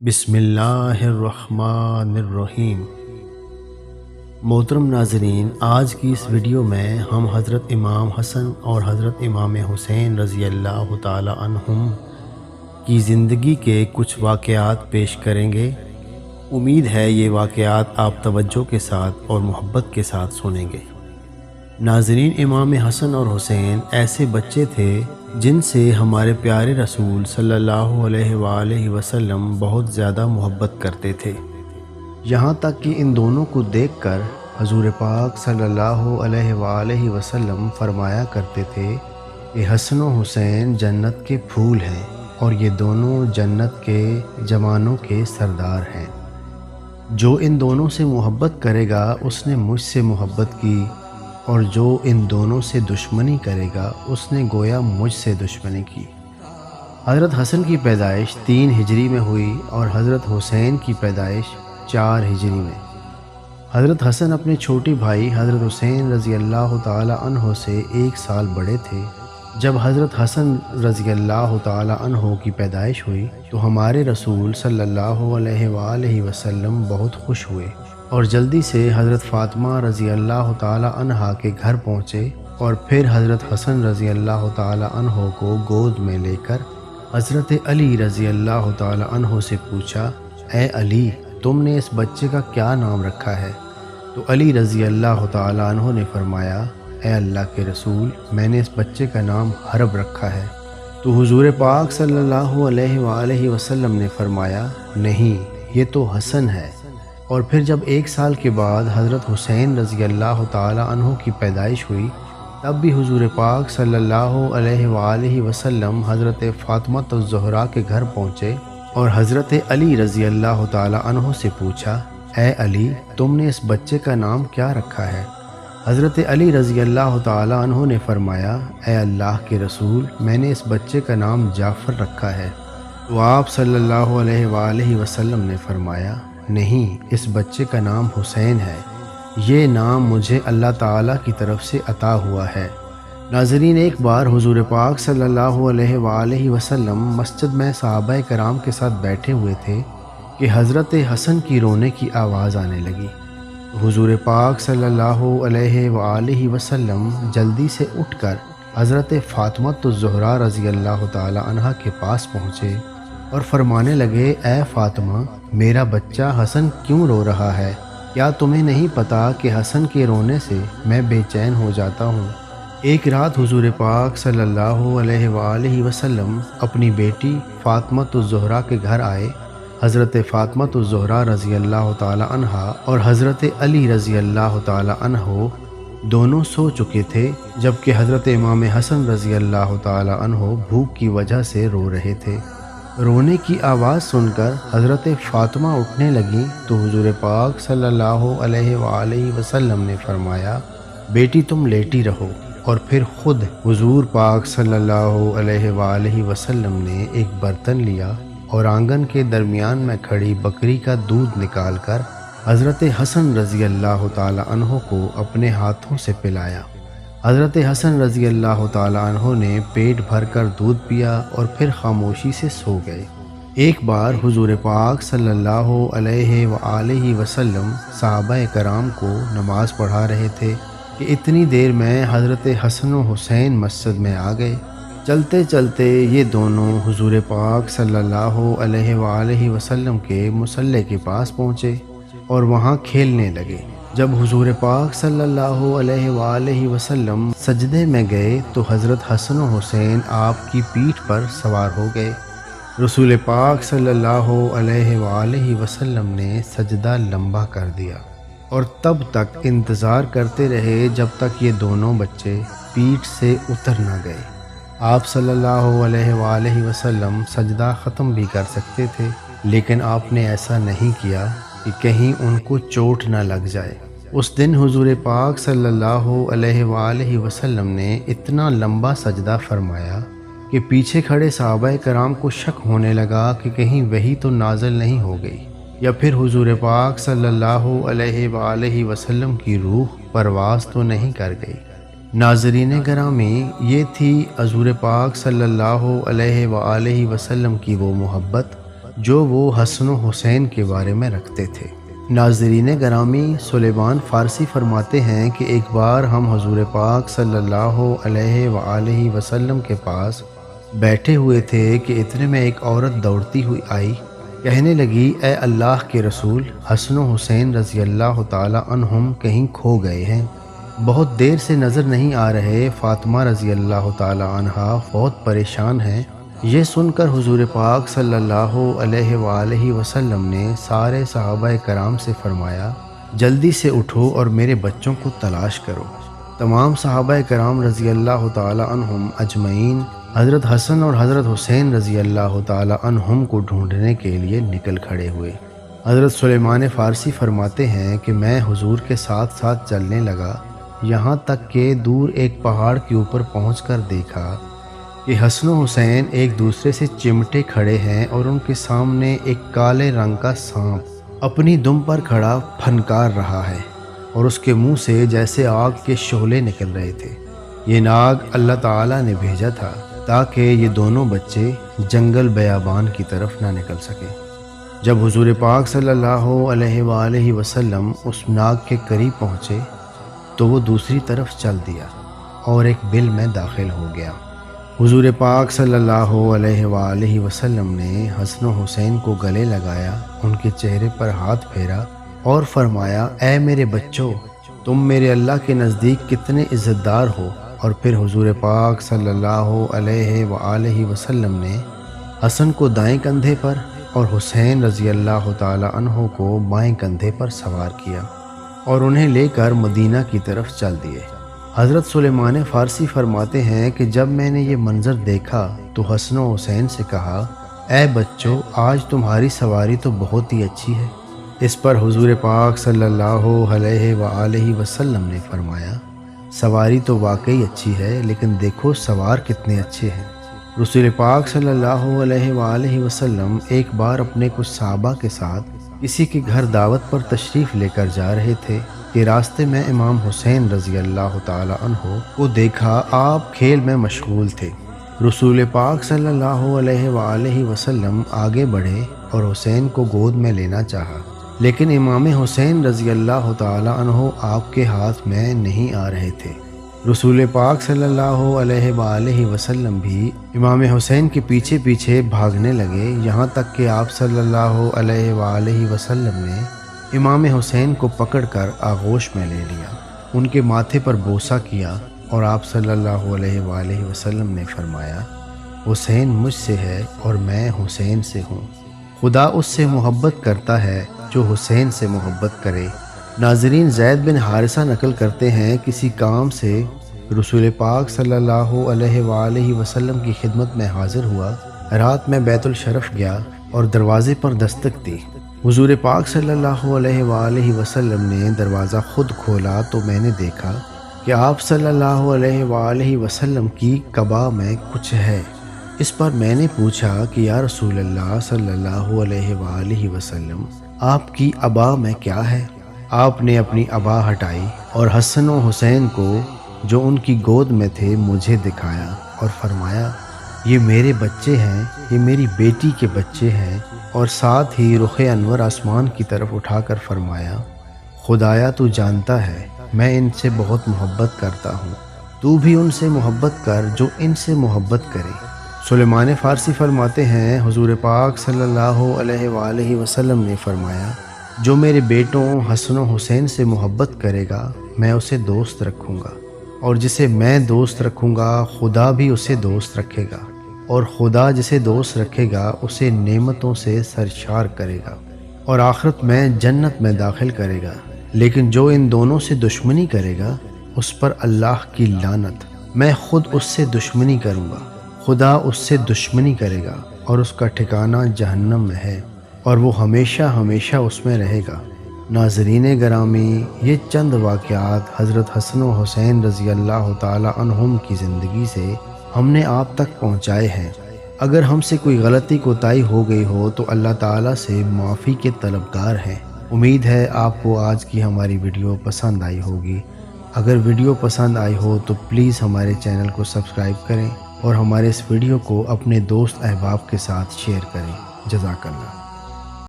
بسم اللہ الرحمن الرحیم۔ محترم ناظرین، آج کی اس ویڈیو میں ہم حضرت امام حسن اور حضرت امام حسین رضی اللہ تعالی عنہم کی زندگی کے کچھ واقعات پیش کریں گے۔ امید ہے یہ واقعات آپ توجہ کے ساتھ اور محبت کے ساتھ سنیں گے۔ ناظرین، امام حسن اور حسین ایسے بچے تھے جن سے ہمارے پیارے رسول صلی اللہ علیہ وآلہ وسلم بہت زیادہ محبت کرتے تھے، یہاں تک کہ ان دونوں کو دیکھ کر حضور پاک صلی اللہ علیہ وآلہ وسلم فرمایا کرتے تھے کہ حسن و حسین جنت کے پھول ہیں اور یہ دونوں جنت کے جوانوں کے سردار ہیں۔ جو ان دونوں سے محبت کرے گا اس نے مجھ سے محبت کی، اور جو ان دونوں سے دشمنی کرے گا اس نے گویا مجھ سے دشمنی کی۔ حضرت حسن کی پیدائش 3 ہجری میں ہوئی اور حضرت حسین کی پیدائش 4 ہجری میں۔ حضرت حسن اپنے چھوٹے بھائی حضرت حسین رضی اللہ تعالی عنہ سے 1 سال بڑے تھے۔ جب حضرت حسن رضی اللہ تعالی عنہ کی پیدائش ہوئی تو ہمارے رسول صلی اللہ علیہ وآلہ وسلم بہت خوش ہوئے اور جلدی سے حضرت فاطمہ رضی اللہ تعالی عنہا کے گھر پہنچے، اور پھر حضرت حسن رضی اللہ تعالی عنہ کو گود میں لے کر حضرت علی رضی اللہ تعالی عنہ سے پوچھا، اے علی، تم نے اس بچے کا کیا نام رکھا ہے؟ تو علی رضی اللہ تعالی عنہ نے فرمایا، اے اللہ کے رسول، میں نے اس بچے کا نام حرب رکھا ہے۔ تو حضور پاک صلی اللہ علیہ وآلہ وسلم نے فرمایا، نہیں، یہ تو حسن ہے۔ اور پھر جب 1 سال کے بعد حضرت حسین رضی اللہ تعالی عنہ کی پیدائش ہوئی، تب بھی حضور پاک صلی اللہ علیہ وآلہ وسلم حضرت فاطمہ الزہرا کے گھر پہنچے اور حضرت علی رضی اللہ تعالی عنہ سے پوچھا، اے علی، تم نے اس بچے کا نام کیا رکھا ہے؟ حضرت علی رضی اللہ تعالی عنہ نے فرمایا، اے اللہ کے رسول، میں نے اس بچے کا نام جعفر رکھا ہے۔ تو آپ صلی اللہ علیہ وآلہ وسلم نے فرمایا، نہیں، اس بچے کا نام حسین ہے، یہ نام مجھے اللہ تعالیٰ کی طرف سے عطا ہوا ہے۔ ناظرین، ایک بار حضور پاک صلی اللہ علیہ وآلہ وسلم مسجد میں صحابہ کرام کے ساتھ بیٹھے ہوئے تھے کہ حضرت حسن کی رونے کی آواز آنے لگی۔ حضور پاک صلی اللہ علیہ وآلہ وسلم جلدی سے اٹھ کر حضرت فاطمہ الزہرا رضی اللہ تعالی عنہا کے پاس پہنچے اور فرمانے لگے، اے فاطمہ، میرا بچہ حسن کیوں رو رہا ہے؟ کیا تمہیں نہیں پتا کہ حسن کے رونے سے میں بے چین ہو جاتا ہوں؟ ایک رات حضور پاک صلی اللہ علیہ وآلہ وسلم اپنی بیٹی فاطمہ الزہرا کے گھر آئے۔ حضرت فاطمہ الزہرا رضی اللہ تعالی عنہا اور حضرت علی رضی اللہ تعالی عنہ دونوں سو چکے تھے، جبکہ حضرت امام حسن رضی اللہ تعالی عنہ بھوک کی وجہ سے رو رہے تھے۔ رونے کی آواز سن کر حضرت فاطمہ اٹھنے لگیں تو حضور پاک صلی اللہ علیہ وآلہ وسلم نے فرمایا، بیٹی تم لیٹی رہو، اور پھر خود حضور پاک صلی اللہ علیہ وآلہ وسلم نے ایک برتن لیا اور آنگن کے درمیان میں کھڑی بکری کا دودھ نکال کر حضرت حسن رضی اللہ تعالی عنہ کو اپنے ہاتھوں سے پلایا۔ حضرت حسن رضی اللہ تعالی عنہ نے پیٹ بھر کر دودھ پیا اور پھر خاموشی سے سو گئے۔ ایک بار حضور پاک صلی اللہ علیہ وآلہ وسلم صحابہ کرام کو نماز پڑھا رہے تھے کہ اتنی دیر میں حضرت حسن و حسین مسجد میں آ گئے۔ چلتے چلتے یہ دونوں حضور پاک صلی اللہ علیہ وآلہ وسلم کے مصلی کے پاس پہنچے اور وہاں کھیلنے لگے۔ جب حضور پاک صلی اللہ علیہ وآلہ وسلم سجدے میں گئے تو حضرت حسن و حسین آپ کی پیٹھ پر سوار ہو گئے۔ رسول پاک صلی اللہ علیہ وآلہ وسلم نے سجدہ لمبا کر دیا اور تب تک انتظار کرتے رہے جب تک یہ دونوں بچے پیٹھ سے اتر نہ گئے۔ آپ صلی اللہ علیہ وآلہ وسلم سجدہ ختم بھی کر سکتے تھے، لیکن آپ نے ایسا نہیں کیا کہ کہیں ان کو چوٹ نہ لگ جائے۔ اس دن حضور پاک صلی اللہ علیہ وآلہ وسلم نے اتنا لمبا سجدہ فرمایا کہ پیچھے کھڑے صحابہ کرام کو شک ہونے لگا کہ کہیں وحی تو نازل نہیں ہو گئی، یا پھر حضور پاک صلی اللہ علیہ وآلہ وسلم کی روح پرواز تو نہیں کر گئی۔ ناظرین گرامی، یہ تھی حضور پاک صلی اللہ علیہ وآلہ وسلم کی وہ محبت جو وہ حسن و حسین کے بارے میں رکھتے تھے۔ ناظرین گرامی، سلیمان فارسی فرماتے ہیں کہ ایک بار ہم حضور پاک صلی اللہ علیہ وآلہ وسلم کے پاس بیٹھے ہوئے تھے کہ اتنے میں ایک عورت دوڑتی ہوئی آئی، کہنے لگی، اے اللہ کے رسول، حسن و حسین رضی اللہ تعالی عنہم کہیں کھو گئے ہیں، بہت دیر سے نظر نہیں آ رہے۔ فاطمہ رضی اللہ تعالی عنہا بہت پریشان ہیں۔ یہ سن کر حضور پاک صلی اللہ علیہ وآلہ وسلم نے سارے صحابہ کرام سے فرمایا، جلدی سے اٹھو اور میرے بچوں کو تلاش کرو۔ تمام صحابہ کرام رضی اللہ تعالی عنہم اجمعین حضرت حسن اور حضرت حسین رضی اللہ تعالی عنہم کو ڈھونڈنے کے لیے نکل کھڑے ہوئے۔ حضرت سلیمان فارسی فرماتے ہیں کہ میں حضور کے ساتھ ساتھ چلنے لگا، یہاں تک کہ دور ایک پہاڑ کے اوپر پہنچ کر دیکھا کہ حسن و حسین ایک دوسرے سے چمٹے کھڑے ہیں اور ان کے سامنے ایک کالے رنگ کا سانپ اپنی دم پر کھڑا پھنکار رہا ہے اور اس کے منہ سے جیسے آگ کے شعلے نکل رہے تھے۔ یہ ناگ اللہ تعالیٰ نے بھیجا تھا تاکہ یہ دونوں بچے جنگل بیابان کی طرف نہ نکل سکیں۔ جب حضور پاک صلی اللہ علیہ وآلہ وسلم اس ناگ کے قریب پہنچے تو وہ دوسری طرف چل دیا اور ایک بل میں داخل ہو گیا۔ حضور پاک صلی اللہ علیہ وآلہ وسلم نے حسن و حسین کو گلے لگایا، ان کے چہرے پر ہاتھ پھیرا اور فرمایا، اے میرے بچوں، تم میرے اللہ کے نزدیک کتنے عزت دار ہو۔ اور پھر حضور پاک صلی اللہ علیہ وآلہ وسلم نے حسن کو دائیں کندھے پر اور حسین رضی اللہ تعالی عنہ کو بائیں کندھے پر سوار کیا اور انہیں لے کر مدینہ کی طرف چل دیے۔ حضرت سلیمان فارسی فرماتے ہیں کہ جب میں نے یہ منظر دیکھا تو حسن و حسین سے کہا، اے بچوں، آج تمہاری سواری تو بہت ہی اچھی ہے۔ اس پر حضور پاک صلی اللہ علیہ وآلہ وسلم نے فرمایا، سواری تو واقعی اچھی ہے، لیکن دیکھو سوار کتنے اچھے ہیں۔ رسول پاک صلی اللہ علیہ وآلہ وسلم ایک بار اپنے کچھ صحابہ کے ساتھ کسی کے گھر دعوت پر تشریف لے کر جا رہے تھے کہ راستے میں امام حسین رضی اللہ تعالی عنہ کو دیکھا، آپ کھیل میں مشغول تھے۔ رسول پاک صلی اللہ علیہ وآلہ وسلم آگے بڑھے اور حسین کو گود میں لینا چاہا، لیکن امام حسین رضی اللہ تعالی عنہ آپ کے ہاتھ میں نہیں آ رہے تھے۔ رسول پاک صلی اللہ علیہ وآلہ وسلم بھی امام حسین کے پیچھے پیچھے بھاگنے لگے، یہاں تک کہ آپ صلی اللہ علیہ وآلہ وسلم نے امام حسین کو پکڑ کر آغوش میں لے لیا، ان کے ماتھے پر بوسہ کیا اور آپ صلی اللہ علیہ وآلہ وسلم نے فرمایا، حسین مجھ سے ہے اور میں حسین سے ہوں، خدا اس سے محبت کرتا ہے جو حسین سے محبت کرے۔ ناظرین، زید بن حارثہ نقل کرتے ہیں، کسی کام سے رسول پاک صلی اللہ علیہ وآلہ وسلم کی خدمت میں حاضر ہوا، رات میں بیت الشرف گیا اور دروازے پر دستک دی۔ حضور پاک صلی اللہ علیہ وآلہ وسلم نے دروازہ خود کھولا تو میں نے دیکھا کہ آپ صلی اللہ علیہ وآلہ وسلم کی قبا میں کچھ ہے۔ اس پر میں نے پوچھا کہ یا رسول اللہ صلی اللہ علیہ وآلہ وسلم، آپ کی عبا میں کیا ہے؟ آپ نے اپنی عبا ہٹائی اور حسن و حسین کو جو ان کی گود میں تھے مجھے دکھایا اور فرمایا، یہ میرے بچے ہیں، یہ میری بیٹی کے بچے ہیں، اور ساتھ ہی رخ انور آسمان کی طرف اٹھا کر فرمایا، خدایا تو جانتا ہے میں ان سے بہت محبت کرتا ہوں، تو بھی ان سے محبت کر جو ان سے محبت کرے۔ سلیمان فارسی فرماتے ہیں، حضور پاک صلی اللہ علیہ وآلہ وسلم نے فرمایا، جو میرے بیٹوں حسن و حسین سے محبت کرے گا میں اسے دوست رکھوں گا، اور جسے میں دوست رکھوں گا خدا بھی اسے دوست رکھے گا، اور خدا جسے دوست رکھے گا اسے نعمتوں سے سرشار کرے گا اور آخرت میں جنت میں داخل کرے گا۔ لیکن جو ان دونوں سے دشمنی کرے گا اس پر اللہ کی لعنت، میں خود اس سے دشمنی کروں گا، خدا اس سے دشمنی کرے گا اور اس کا ٹھکانہ جہنم میں ہے اور وہ ہمیشہ ہمیشہ اس میں رہے گا۔ ناظرین گرامی، یہ چند واقعات حضرت حسن و حسین رضی اللہ تعالی عنہم کی زندگی سے ہم نے آپ تک پہنچائے ہیں۔ اگر ہم سے کوئی غلطی کوتاہی ہو گئی ہو تو اللہ تعالیٰ سے معافی کے طلبگار ہیں۔ امید ہے آپ کو آج کی ہماری ویڈیو پسند آئی ہوگی۔ اگر ویڈیو پسند آئی ہو تو پلیز ہمارے چینل کو سبسکرائب کریں اور ہمارے اس ویڈیو کو اپنے دوست احباب کے ساتھ شیئر کریں۔ جزاک اللہ۔